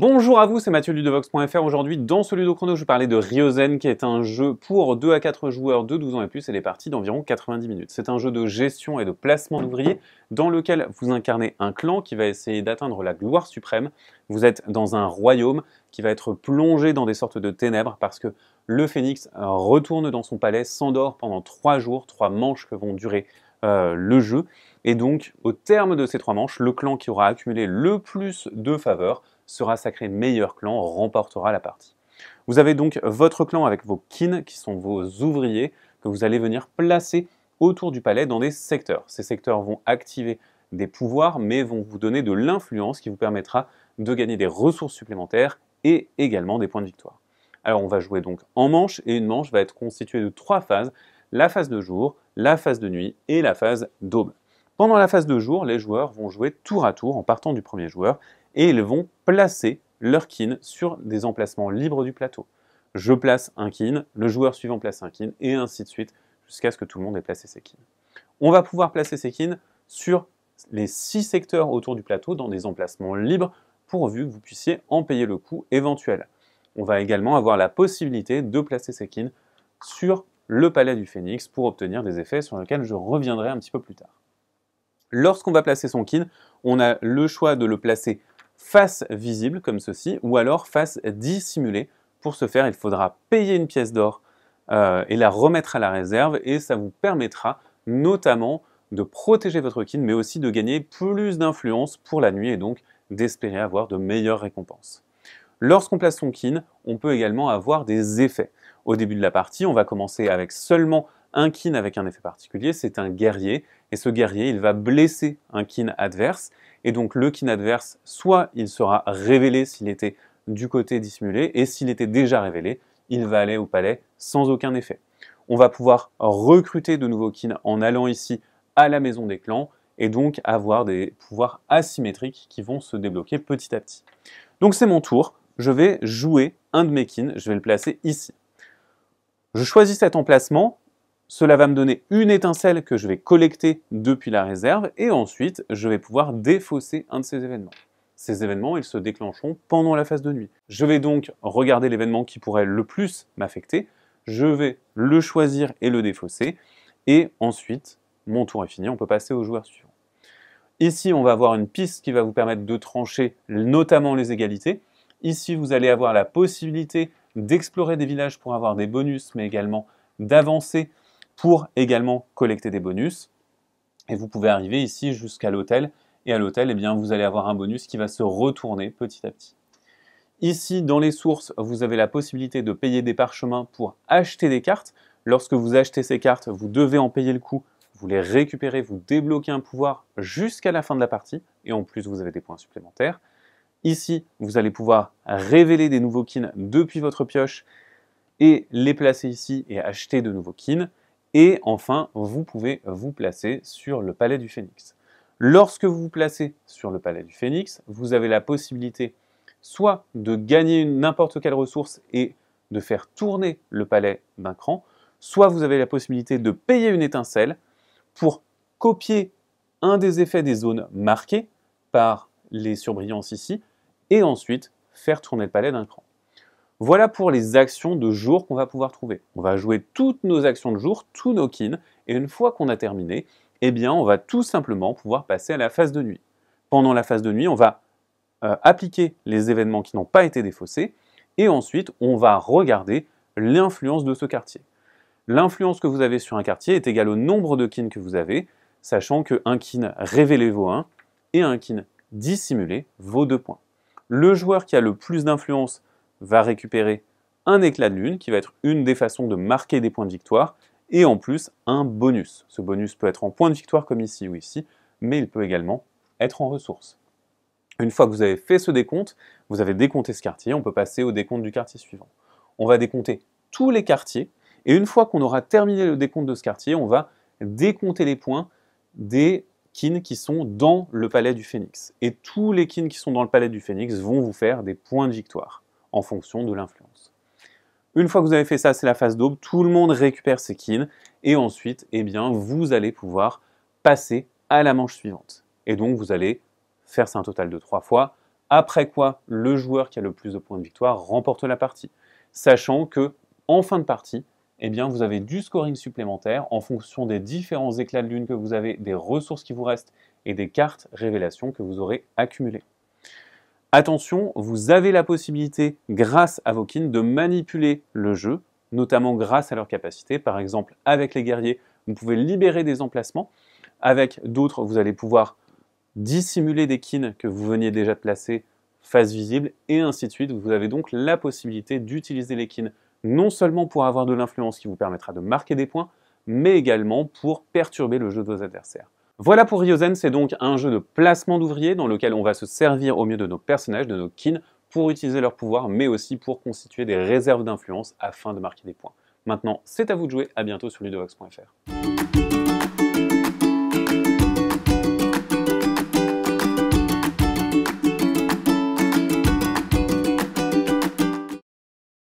Bonjour à vous, c'est Mathieu Ludovox.fr. Aujourd'hui, dans ce Ludo Chrono, je vais parler de Ryozen, qui est un jeu pour 2 à 4 joueurs de 12 ans et plus, et les parties d'environ 90 minutes. C'est un jeu de gestion et de placement d'ouvriers, dans lequel vous incarnez un clan qui va essayer d'atteindre la gloire suprême. Vous êtes dans un royaume qui va être plongé dans des sortes de ténèbres, parce que le phénix retourne dans son palais, s'endort pendant 3 jours, 3 manches que vont durer le jeu. Et donc, au terme de ces 3 manches, le clan qui aura accumulé le plus de faveurs sera sacré meilleur clan, remportera la partie. Vous avez donc votre clan avec vos kin, qui sont vos ouvriers, que vous allez venir placer autour du palais dans des secteurs. Ces secteurs vont activer des pouvoirs, mais vont vous donner de l'influence qui vous permettra de gagner des ressources supplémentaires et également des points de victoire. Alors on va jouer donc en manche, et une manche va être constituée de 3 phases, la phase de jour, la phase de nuit et la phase d'aube. Pendant la phase de jour, les joueurs vont jouer tour à tour en partant du premier joueur, et ils vont placer leur kin sur des emplacements libres du plateau. Je place un kin, le joueur suivant place un kin, et ainsi de suite, jusqu'à ce que tout le monde ait placé ses kins. On va pouvoir placer ces kins sur les 6 secteurs autour du plateau, dans des emplacements libres, pourvu que vous puissiez en payer le coût éventuel. On va également avoir la possibilité de placer ces kins sur le palais du phénix, pour obtenir des effets sur lesquels je reviendrai un petit peu plus tard. Lorsqu'on va placer son kin, on a le choix de le placer face visible, comme ceci, ou alors face dissimulée. Pour ce faire, il faudra payer une pièce d'or et la remettre à la réserve, et ça vous permettra notamment de protéger votre kin, mais aussi de gagner plus d'influence pour la nuit, et donc d'espérer avoir de meilleures récompenses. Lorsqu'on place son kin, on peut également avoir des effets. Au début de la partie, on va commencer avec seulement un kin avec un effet particulier, c'est un guerrier, et ce guerrier, il va blesser un kin adverse, et donc le kin adverse, soit il sera révélé s'il était du côté dissimulé, et s'il était déjà révélé, il va aller au palais sans aucun effet. On va pouvoir recruter de nouveaux kins en allant ici à la maison des clans, et donc avoir des pouvoirs asymétriques qui vont se débloquer petit à petit. Donc c'est mon tour, je vais jouer un de mes kins, je vais le placer ici. Je choisis cet emplacement, cela va me donner une étincelle que je vais collecter depuis la réserve, et ensuite je vais pouvoir défausser un de ces événements. Ces événements, ils se déclencheront pendant la phase de nuit. Je vais donc regarder l'événement qui pourrait le plus m'affecter, je vais le choisir et le défausser, et ensuite, mon tour est fini, on peut passer au joueur suivant. Ici, on va avoir une piste qui va vous permettre de trancher notamment les égalités. Ici, vous allez avoir la possibilité d'explorer des villages pour avoir des bonus, mais également d'avancer pour également collecter des bonus. Et vous pouvez arriver ici jusqu'à l'hôtel, et à l'hôtel, eh bien, vous allez avoir un bonus qui va se retourner petit à petit. Ici, dans les sources, vous avez la possibilité de payer des parchemins pour acheter des cartes. Lorsque vous achetez ces cartes, vous devez en payer le coût, vous les récupérez, vous débloquez un pouvoir jusqu'à la fin de la partie, et en plus, vous avez des points supplémentaires. Ici, vous allez pouvoir révéler des nouveaux kins depuis votre pioche et les placer ici et acheter de nouveaux kins. Et enfin, vous pouvez vous placer sur le palais du phénix. Lorsque vous vous placez sur le palais du phénix, vous avez la possibilité soit de gagner n'importe quelle ressource et de faire tourner le palais d'un cran, soit vous avez la possibilité de payer une étincelle pour copier un des effets des zones marquées par les surbrillances ici, et ensuite faire tourner le palais d'un cran. Voilà pour les actions de jour qu'on va pouvoir trouver. On va jouer toutes nos actions de jour, tous nos kins, et une fois qu'on a terminé, eh bien, on va tout simplement pouvoir passer à la phase de nuit. Pendant la phase de nuit, on va appliquer les événements qui n'ont pas été défaussés, et ensuite, on va regarder l'influence de ce quartier. L'influence que vous avez sur un quartier est égale au nombre de kins que vous avez, sachant qu'un kin révélé vaut 1, et un kin dissimulé vaut 2 points. Le joueur qui a le plus d'influence va récupérer un éclat de lune, qui va être une des façons de marquer des points de victoire, et en plus un bonus. Ce bonus peut être en points de victoire comme ici ou ici, mais il peut également être en ressources. Une fois que vous avez fait ce décompte, vous avez décompté ce quartier, on peut passer au décompte du quartier suivant. On va décompter tous les quartiers, et une fois qu'on aura terminé le décompte de ce quartier, on va décompter les points des kins qui sont dans le palais du phénix. Et tous les kins qui sont dans le palais du phénix vont vous faire des points de victoire en fonction de l'influence. Une fois que vous avez fait ça, c'est la phase d'aube, tout le monde récupère ses kins, et ensuite, eh bien, vous allez pouvoir passer à la manche suivante. Et donc, vous allez faire ça un total de 3 fois, après quoi le joueur qui a le plus de points de victoire remporte la partie. Sachant que en fin de partie, eh bien, vous avez du scoring supplémentaire en fonction des différents éclats de lune que vous avez, des ressources qui vous restent et des cartes révélations que vous aurez accumulées. Attention, vous avez la possibilité, grâce à vos kins, de manipuler le jeu, notamment grâce à leur capacité. Par exemple, avec les guerriers, vous pouvez libérer des emplacements. Avec d'autres, vous allez pouvoir dissimuler des kins que vous veniez déjà de placer face visible, et ainsi de suite. Vous avez donc la possibilité d'utiliser les kins non seulement pour avoir de l'influence qui vous permettra de marquer des points, mais également pour perturber le jeu de vos adversaires. Voilà pour Ryozen, c'est donc un jeu de placement d'ouvriers dans lequel on va se servir au mieux de nos personnages, de nos kins, pour utiliser leurs pouvoirs, mais aussi pour constituer des réserves d'influence afin de marquer des points. Maintenant, c'est à vous de jouer, à bientôt sur ludovox.fr.